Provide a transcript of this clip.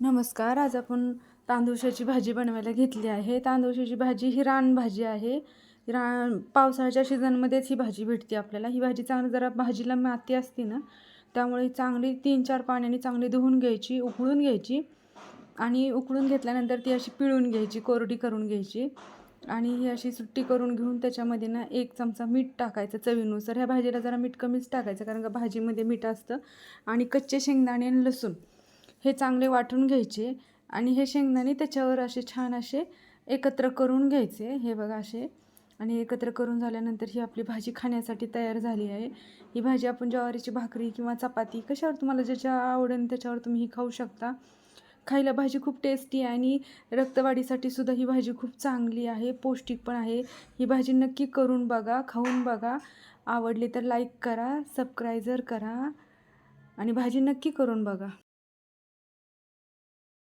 नमस्कार. आज आपण तांदूळशाची भाजी बनवायला घेतली आहे. तांदूळशाची भाजी ही रानभाजी आहे. पावसाळ्याच्या सीझनमध्येच ही भाजी भेटते आपल्याला. ही भाजी चांगली जरा भाजीला माती असते ना, त्यामुळे ही चांगली 3-4 पाण्याने चांगली धुवून घ्यायची, उकळून घ्यायची आणि उकळून घेतल्यानंतर ती अशी पिळून घ्यायची, कोरडी करून घ्यायची आणि ही अशी सुट्टी करून घेऊन त्याच्यामध्ये ना 1 चमचा मीठ टाकायचं चवीनुसार. ह्या भाजीला जरा मीठ कमीच टाकायचं कारण का भाजीमध्ये मीठ असतं. आणि कच्चे शेंगदाणे आणि लसूण हे चांगले वाटून घ्यायचे आणि हे शेंगदाणे त्याच्यावर असे छान असे एकत्र करून घ्यायचे. हे बघा असे. आणि एकत्र करून झाल्यानंतर ही आपली भाजी खाण्यासाठी तयार झाली आहे. ही भाजी आपण ज्वारीची भाकरी किंवा चपाती कशावर तुम्हाला ज्याच्या आवडेल त्याच्यावर तुम्ही ही खाऊ शकता. खायला भाजी खूप टेस्टी आहे आणि रक्तवाढीसाठी सुद्धा ही भाजी खूप चांगली आहे, पौष्टिक पण आहे. ही भाजी नक्की करून बघा, खाऊन बघा. आवडली तर लाईक करा, सबस्क्रायबर करा आणि भाजी नक्की करून बघा.